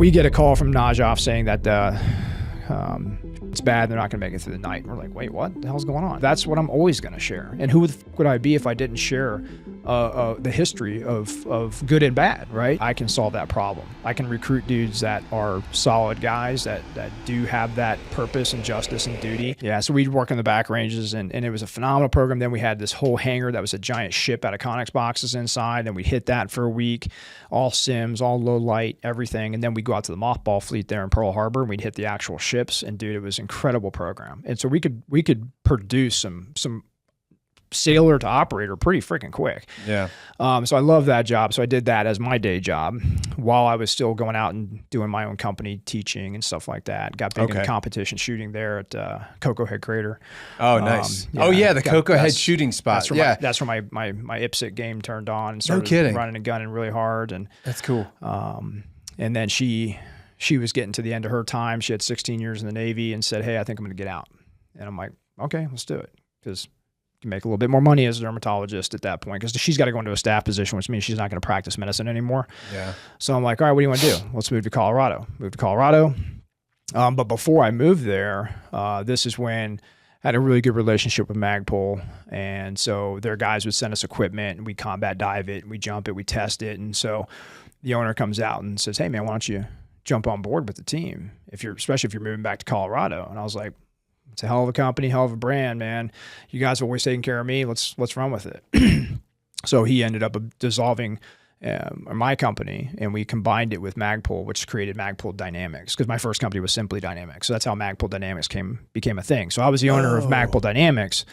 we get a call from Najaf saying that it's bad, they're not going to make it through the night. And we're like, wait, what the hell's going on? That's what I'm always going to share. And who the fuck would I be if I didn't share the history of good and bad, right? I can solve that problem. I can recruit dudes that are solid guys that do have that purpose and justice and duty. Yeah, so we'd work in the back ranges, and it was a phenomenal program. Then we had this whole hangar that was a giant ship out of Connex boxes inside, and we hit that for a week, all sims, all low light, everything. And then we'd go out to the mothball fleet there in Pearl Harbor, and we'd hit the actual ships, and dude, it was an incredible program. And so we could produce some sailor to operator pretty freaking quick. Yeah. So I love that job. So I did that as my day job while I was still going out and doing my own company, teaching and stuff like that. Got big in competition shooting there at Cocoa Head Crater. Oh, nice. The Cocoa Head shooting spot. That's where my IPSC game turned on and started running and gunning really hard. And that's cool. And then she was getting to the end of her time. She had 16 years in the Navy and said, hey, I think I'm going to get out. And I'm like, okay, let's do it. Because you make a little bit more money as a dermatologist at that point, because she's got to go into a staff position, which means she's not going to practice medicine anymore. Yeah. So I'm like, all right, what do you want to do? Let's move to Colorado. But before I moved there, this is when I had a really good relationship with Magpul. And so their guys would send us equipment, and we combat dive it, and we jump it, we test it. And so the owner comes out and says, hey man, why don't you jump on board with the team, especially if you're moving back to Colorado? And I was like, it's a hell of a company, hell of a brand, man. You guys have always taken care of me. Let's run with it. So he ended up dissolving my company, and we combined it with Magpul, which created Magpul Dynamics, because my first company was simply Dynamics. So that's how Magpul Dynamics became a thing. So I was the owner of Magpul Dynamics.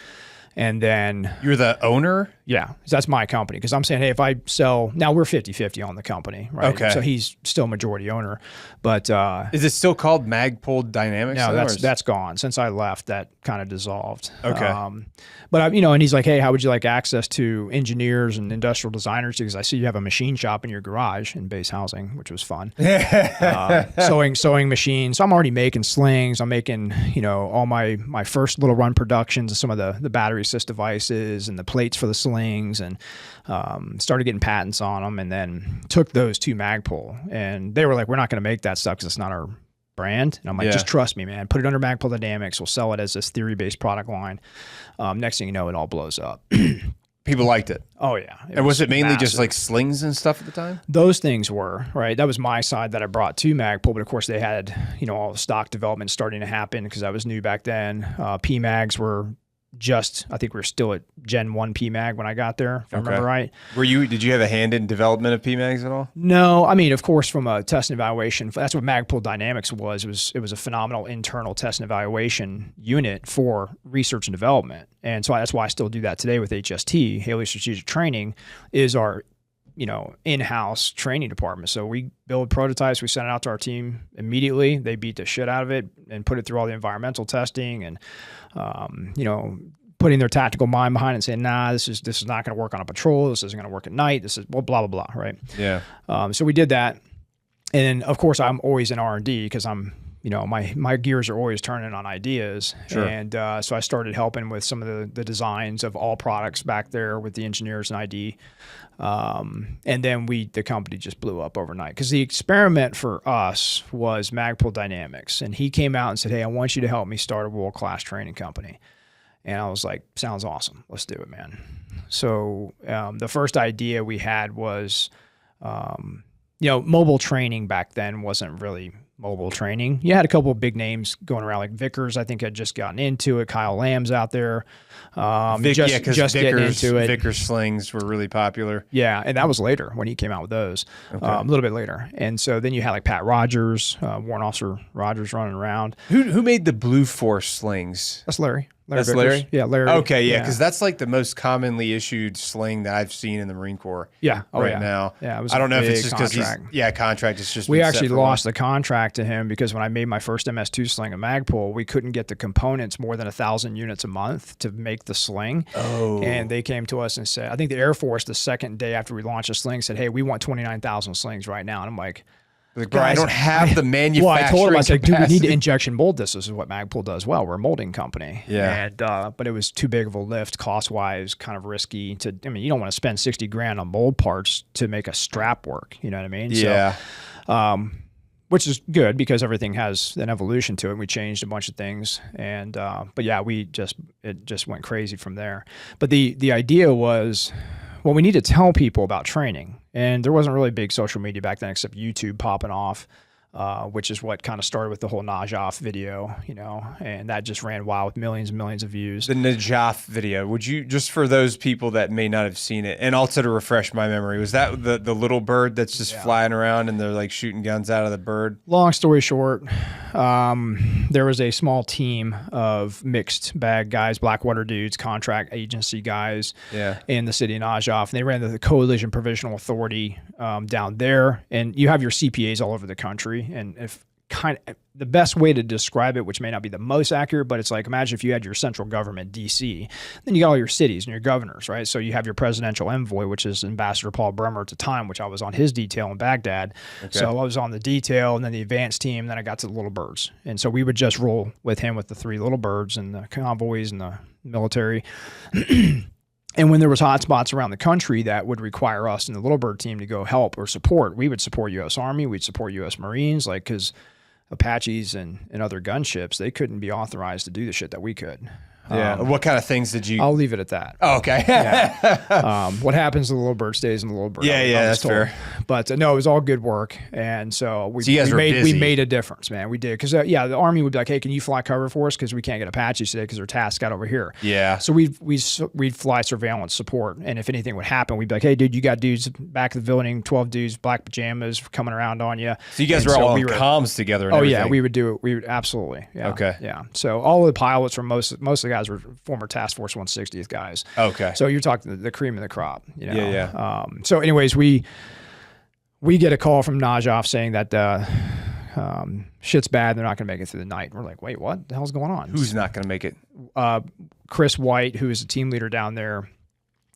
And then you're the owner? Yeah, that's my company. Because I'm saying, hey, if I sell, now we're 50-50 on the company, right? Okay. So he's still majority owner, but is it still called Magpul Dynamics? No, that's gone. Since I left, that kind of dissolved. Okay. But and he's like, hey, how would you like access to engineers and industrial designers? Because I see you have a machine shop in your garage in base housing, which was fun. Sewing machines. So I'm already making slings. I'm making, all my first little run productions of some of the battery assist devices and the plates for the slings, and started getting patents on them, and then took those to Magpul. And they were like, we're not going to make that stuff because it's not our brand. And I'm like, just trust me, man. Put it under Magpul Dynamics. We'll sell it as this theory-based product line. Next thing you know, it all blows up. People liked it. Oh, yeah. And was it mainly just like slings and stuff at the time? Those things were, right? That was my side that I brought to Magpul. But of course, they had, all the stock development starting to happen because I was new back then. PMags were I think we were still at Gen 1 PMag when I got there, if I remember right. Did you have a hand in development of PMags at all? No, I mean, of course, from a test and evaluation, that's what Magpul Dynamics was. It was a phenomenal internal test and evaluation unit for research and development. And so that's why I still do that today with HST. Haley Strategic Training is our in-house training department. So we build prototypes, we send it out to our team immediately. They beat the shit out of it and put it through all the environmental testing and, putting their tactical mind behind it and saying, nah, this is not going to work on a patrol. This isn't going to work at night. This is blah, blah, blah, right? Yeah. So we did that. And of course I'm always in R&D because I'm, my gears are always turning on ideas. Sure. And so I started helping with some of the designs of all products back there with the engineers and ID. And then the company just blew up overnight because the experiment for us was Magpul Dynamics. And he came out and said, hey, I want you to help me start a world-class training company. And I was like, sounds awesome. Let's do it, man. So the first idea we had was, mobile training back then wasn't really mobile training. You had a couple of big names going around, like Vickers, I think had just gotten into it. Kyle Lamb's out there. Just getting into it. Vickers slings were really popular. Yeah, and that was later when he came out with those, a little bit later. And so then you had like Pat Rogers, Warrant Officer Rogers running around. Who made the Blue Force slings? That's Larry. That's Vickers. Larry? Yeah, Larry. Okay, yeah, because that's like the most commonly issued sling that I've seen in the Marine Corps. Yeah, now. Yeah, it was I don't know if it's big just because contract. It's just we actually lost the contract to him because when I made my first MS2 sling at Magpul, we couldn't get the components more than 1,000 units a month to make the sling. Oh, and they came to us and said, I think the Air Force the second day after we launched the sling said, hey, we want 29,000 slings right now. And I'm like, bro, I don't have the manufacturing. Well, I told him, I said, dude, we need to injection mold this. This is what Magpul does well. We're a molding company. Yeah. And, but it was too big of a lift, cost-wise, kind of risky. You don't want to spend 60 grand on mold parts to make a strap work. You know what I mean? Yeah. So, which is good because everything has an evolution to it. We changed a bunch of things, and but yeah, it just went crazy from there. But the idea was, well, we need to tell people about training, and there wasn't really big social media back then except YouTube popping off. Which is what kind of started with the whole Najaf video, and that just ran wild with millions and millions of views. The Najaf video, would you, just for those people that may not have seen it, and also to refresh my memory, was that the little bird that's just flying around and they're like shooting guns out of the bird? Long story short, there was a small team of mixed bag guys, Blackwater dudes, contract agency guys in the city of Najaf, and they ran the Coalition Provisional Authority down there, and you have your CPAs all over the country. And if the best way to describe it, which may not be the most accurate, but it's like, imagine if you had your central government, DC, then you got all your cities and your governors, right? So you have your presidential envoy, which is Ambassador Paul Bremer at the time, which I was on his detail in Baghdad. Okay. So I was on the detail and then the advanced team, then I got to the little birds. And so we would just roll with him with the 3 little birds and the convoys and the military. And when there was hotspots around the country that would require us and the Little Bird team to go help or support, we would support U.S. Army, we'd support U.S. Marines, like, because Apaches and other gunships, they couldn't be authorized to do the shit that we could. Yeah. What kind of things did you? I'll leave it at that. Oh, okay. What happens to the Little Bird stays in the Little Bird. Yeah, that's fair. But no, it was all good work, and so we made a difference, man. We did because the Army would be like, hey, can you fly cover for us because we can't get Apaches today because they're tasked out over here. Yeah. So we'd fly surveillance support, and if anything would happen, we'd be like, hey, dude, you got dudes back of the building, 12 dudes, black pajamas coming around on you. So you guys were all on comms together. And everything. Yeah, we would do it. We would absolutely. Yeah. Okay. Yeah. So all of the pilots were most of the guys were former Task Force 160th guys. Okay. So you're talking the cream of the crop. Yeah. So anyways, we get a call from Najaf saying that shit's bad. They're not going to make it through the night. We're like, wait, what the hell's going on? Who's not going to make it? Chris White, who is the team leader down there,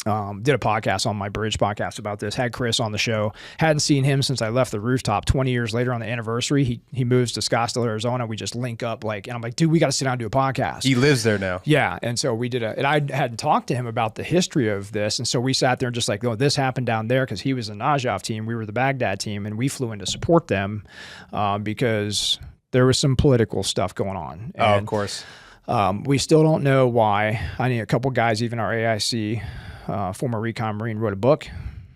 did a podcast on my Bridge podcast about this, had Chris on the show. Hadn't seen him since I left the rooftop 20 years later on the anniversary. He moves to Scottsdale, Arizona. We just link up and I'm like, dude, we got to sit down and do a podcast. He lives there now. Yeah. And so we did and I hadn't talked to him about the history of this. And so we sat there and just like, oh, this happened down there because he was the Najaf team. We were the Baghdad team and we flew in to support them because there was some political stuff going on. And, of course. We still don't know why. I need a couple guys, even our AIC, former recon Marine, wrote a book.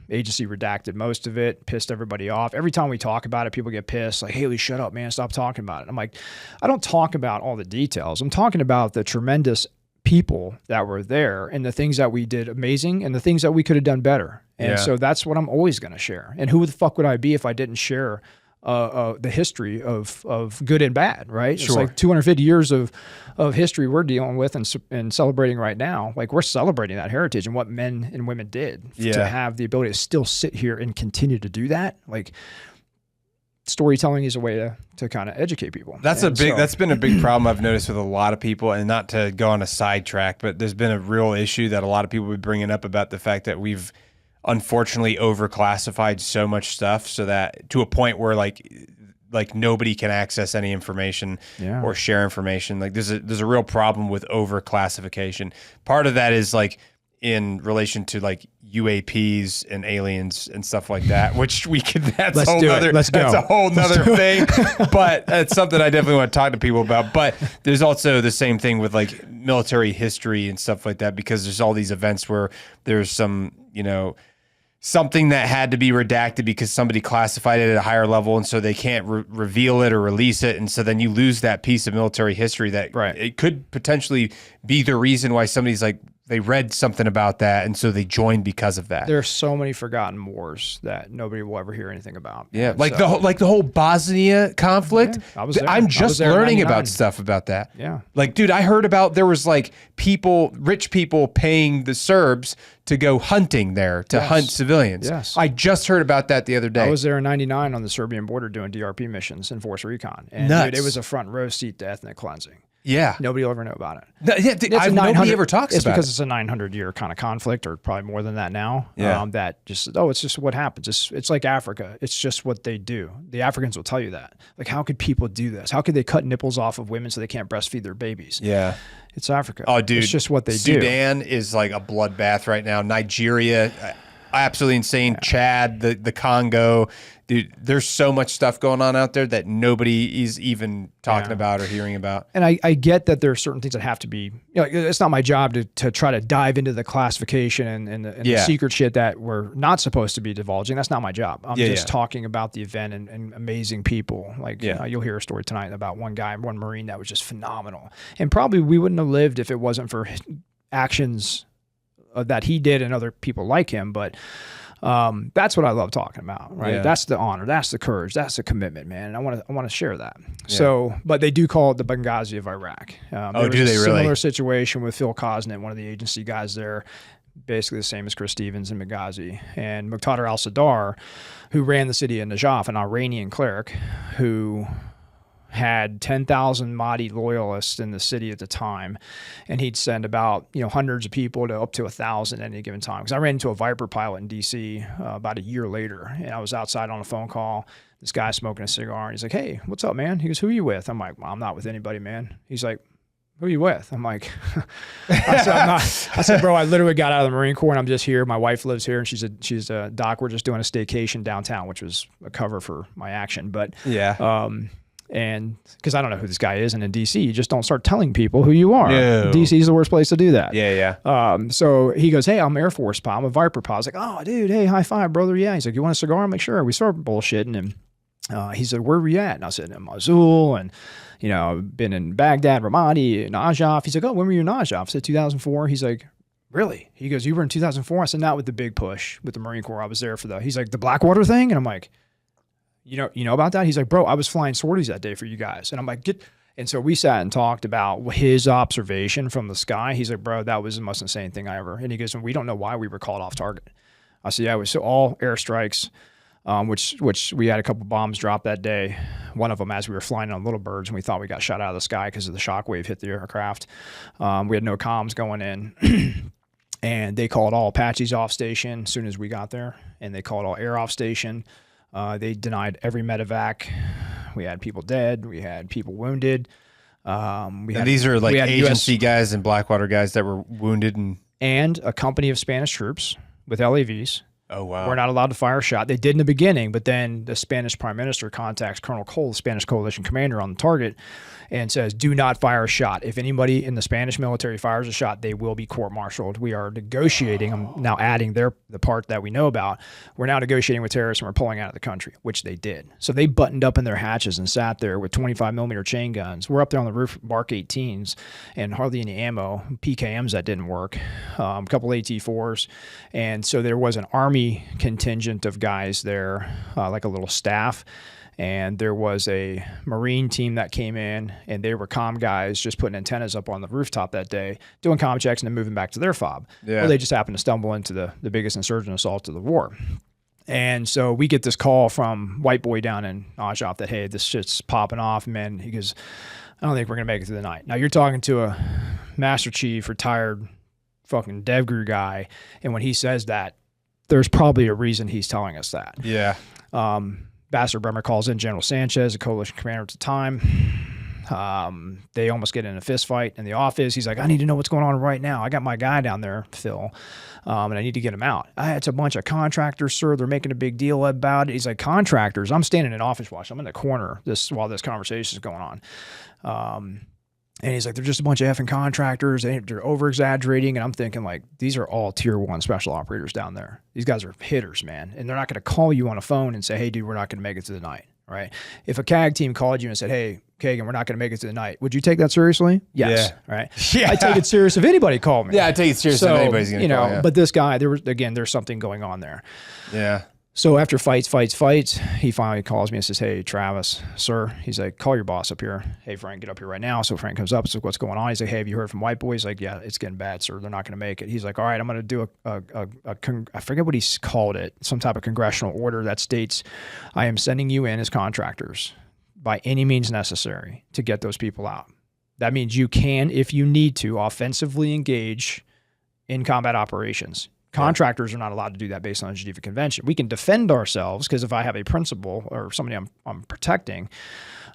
Agency redacted most of it, pissed everybody off. Every time we talk about it, people get pissed. Like, Haley, shut up, man. Stop talking about it. I'm like, I don't talk about all the details. I'm talking about the tremendous people that were there and the things that we did amazing and the things that we could have done better. And so that's what I'm always going to share. And who the fuck would I be if I didn't share the history of good and bad, right? Sure. It's like 250 years of history we're dealing with and celebrating right now. Like, we're celebrating that heritage and what men and women did to have the ability to still sit here and continue to do that. Like, storytelling is a way to kind of educate people. That's been a big problem I've noticed with a lot of people, and not to go on a sidetrack, but there's been a real issue that a lot of people be bringing up about the fact that we've unfortunately overclassified so much stuff so that to a point where like nobody can access any information or share information. Like there's a real problem with overclassification. Part of that is like in relation to like UAPs and aliens and stuff like that, which that's a whole nother thing, but it's something I definitely want to talk to people about. But there's also the same thing with like military history and stuff like that, because there's all these events where there's some, something that had to be redacted because somebody classified it at a higher level, and so they can't reveal it or release it, and so then you lose that piece of military history that it could potentially be the reason why somebody's like, they read something about that, and so they joined because of that. There are so many forgotten wars that nobody will ever hear anything about. Yeah, the whole Bosnia conflict. Yeah, I'm just learning about stuff about that. Yeah, like, dude, I heard about there was like rich people paying the Serbs to go hunting there to hunt civilians. Yes, I just heard about that the other day. I was there in '99 on the Serbian border doing DRP missions in Force Recon, and dude, it was a front row seat to ethnic cleansing. Yeah. Nobody will ever know about it. Nobody ever talks about it. It's because it's a 900-year kind of conflict, or probably more than that now. Yeah. It's just what happens. It's like Africa. It's just what they do. The Africans will tell you that. Like, how could people do this? How could they cut nipples off of women so they can't breastfeed their babies? Yeah. It's Africa. Oh, dude. It's just what they do. Sudan is like a bloodbath right now. Nigeria, absolutely insane. Chad, the Congo, dude, there's so much stuff going on out there that nobody is even talking about or hearing about. And I get that there are certain things that have to be, it's not my job to try to dive into the classification and the secret shit that we're not supposed to be divulging. That's not my job. I'm just talking about the event and amazing people. Like, you'll hear a story tonight about one Marine that was just phenomenal. And probably we wouldn't have lived if it wasn't for actions that he did and other people like him. But that's what I love talking about, right? Yeah. That's the honor, that's the courage, that's the commitment, man. And I want to share that. Yeah. So, but they do call it the Benghazi of Iraq. Do they really? Similar situation with Phil Cosnett, one of the agency guys there, basically the same as Chris Stevens in Benghazi, and Muqtada al-Sadr, who ran the city of Najaf, an Iranian cleric who had 10,000 Mahdi loyalists in the city at the time, and he'd send about hundreds of people to up to 1,000 at any given time. Because I ran into a Viper pilot in D.C. About a year later, and I was outside on a phone call. This guy smoking a cigar, and he's like, "Hey, what's up, man?" He goes, "Who are you with?" I'm like, "Well, I'm not with anybody, man." He's like, "Who are you with?" I'm like, I said, "Bro, I literally got out of the Marine Corps and I'm just here. My wife lives here and she's a doc. We're just doing a staycation downtown," which was a cover for my action. But and because I don't know who this guy is, and in DC, you just don't start telling people who you are. No. DC is the worst place to do that. So he goes, "Hey, I'm Air Force pilot. I'm a Viper pilot." I was like, "Oh, dude, hey, high five, brother." Yeah. He's like, "You want a cigar?" I'm like, "Sure." We started bullshitting, and he said, "Where were you at?" And I said, "In Mosul, and I've been in Baghdad, Ramadi, Najaf." He's like, "Oh, when were you in Najaf?" I said, 2004. He's like, "Really?" He goes, "You were in 2004? I said, "Not with the big push with the Marine Corps. I was there for he's like, "The Blackwater thing?" And I'm like, You know about that?" He's like, "Bro, I was flying sorties that day for you guys." And I'm like, And so we sat and talked about his observation from the sky. He's like, "Bro, that was the most insane thing I ever." And he goes, "And we don't know why we were called off target." I said, "Yeah, it was all airstrikes, which we had a couple bombs dropped that day. One of them as we were flying on Little Birds, and we thought we got shot out of the sky because of the shockwave hit the aircraft. We had no comms going in." And they called all Apaches off station as soon as we got there, and they called all air off station. They denied every medevac. We had people dead. We had people wounded. These are like agency guys and Blackwater guys that were wounded. And a company of Spanish troops with LAVs. Oh, wow. We're not allowed to fire a shot. They did in the beginning, but then the Spanish Prime Minister contacts Colonel Cole, the Spanish coalition commander on the target, and says, "Do not fire a shot. If anybody in the Spanish military fires a shot, they will be court-martialed. We are negotiating." I'm now adding the part that we know about. "We're now negotiating with terrorists and we're pulling out of the country," which they did. So they buttoned up in their hatches and sat there with 25 millimeter chain guns. We're up there on the roof, Mark 18s, and hardly any ammo, PKMs that didn't work, a couple AT4s. And so there was an Army contingent of guys there, like a little staff. And there was a Marine team that came in, and they were comm guys just putting antennas up on the rooftop that day, doing comm checks and then moving back to their fob. Yeah. Well, they just happened to stumble into the biggest insurgent assault of the war. And so we get this call from White Boy down in Najaf that, "Hey, this shit's popping off, man." He goes, "I don't think we're going to make it through the night." Now, you're talking to a Master Chief, retired fucking DevGru guy, and when he says that, there's probably a reason he's telling us that. Yeah. Ambassador Bremer calls in General Sanchez, a coalition commander at the time. They almost get in a fist fight in the office. He's like, "I need to know what's going on right now. I got my guy down there, Phil, and I need to get him out." "It's a bunch of contractors, sir. They're making a big deal about it." He's like, "Contractors?" I'm standing in office watch. I'm in the corner while this conversation is going on. And he's like, "They're just a bunch of effing contractors. They're over-exaggerating." And I'm thinking, like, these are all Tier 1 special operators down there. These guys are hitters, man. And they're not going to call you on a phone and say, "Hey, dude, we're not going to make it to the night," right? If a CAG team called you and said, "Hey, Kagan, we're not going to make it to the night," would you take that seriously? Yes, yeah. Right? Yeah. I take it serious if anybody called me. Yeah, I take it serious if anybody's going to call you. But this guy, there's something going on there. Yeah. So after fights, he finally calls me and says, "Hey, Travis, sir." He's like, "Call your boss up here." "Hey, Frank, get up here right now." So Frank comes up, says, "What's going on?" He's like, "Hey, have you heard from White Boy?" He's like, "Yeah, it's getting bad, sir. They're not going to make it." He's like, "All right, I'm going to do I forget what he's called it, some type of congressional order that states, I am sending you in as contractors by any means necessary to get those people out. That means you can, if you need to, offensively engage in combat operations. Contractors are not allowed to do that based on the Geneva Convention. We can defend ourselves because if I have a principal or somebody I'm protecting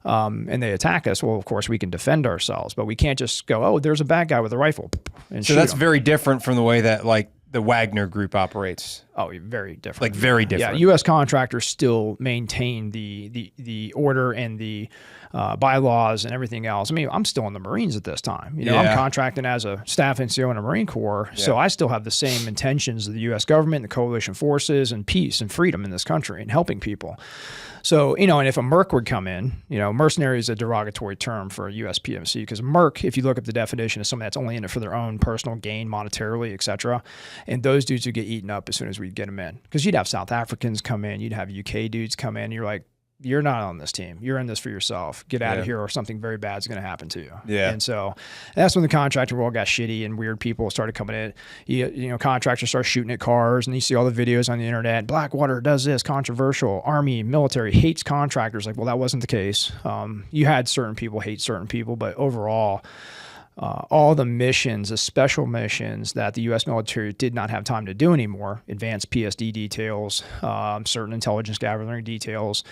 and they attack us, well, of course, we can defend ourselves. But we can't just go, "Oh, there's a bad guy with a rifle," and so that's very different from the way that like the Wagner group operates. Oh, very different. Like very different. Yeah, U.S. contractors still maintain the order and the bylaws and everything else. I mean, I'm still in the Marines at this time. You know, I'm contracting as a staff NCO in the Marine Corps, so I still have the same intentions of the U.S. government, the coalition forces, and peace and freedom in this country and helping people. So, you know, and if a merc would come in, you know, mercenary is a derogatory term for a U.S. PMC, because merc, if you look up the definition, is somebody that's only in it for their own personal gain monetarily, et cetera. And those dudes would get eaten up as soon as we get them in. Because you'd have South Africans come in, you'd have UK dudes come in, and you're like, you're not on this team. You're in this for yourself. Get out of here or something very bad is going to happen to you. Yeah. And so that's when the contractor world got shitty and weird people started coming in. You know, contractors start shooting at cars, and you see all the videos on the internet. Blackwater does this, controversial. Army, military hates contractors. Like, well, that wasn't the case. You had certain people hate certain people, but overall, all the missions, the special missions that the U.S. military did not have time to do anymore, advanced PSD details, certain intelligence gathering details,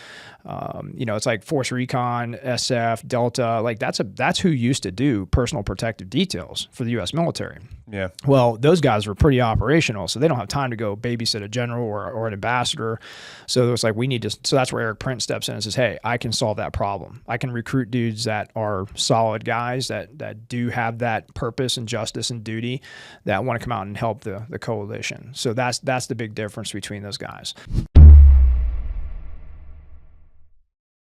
you know, it's like Force Recon, SF, Delta, like that's who used to do personal protective details for the U.S. military. Yeah. Well, those guys were pretty operational, so they don't have time to go babysit a general or an ambassador. So it was like, we need to, so that's where Eric Prince steps in and says, hey, I can solve that problem. I can recruit dudes that are solid guys that do have that purpose and justice and duty, that want to come out and help the coalition. So that's the big difference between those guys.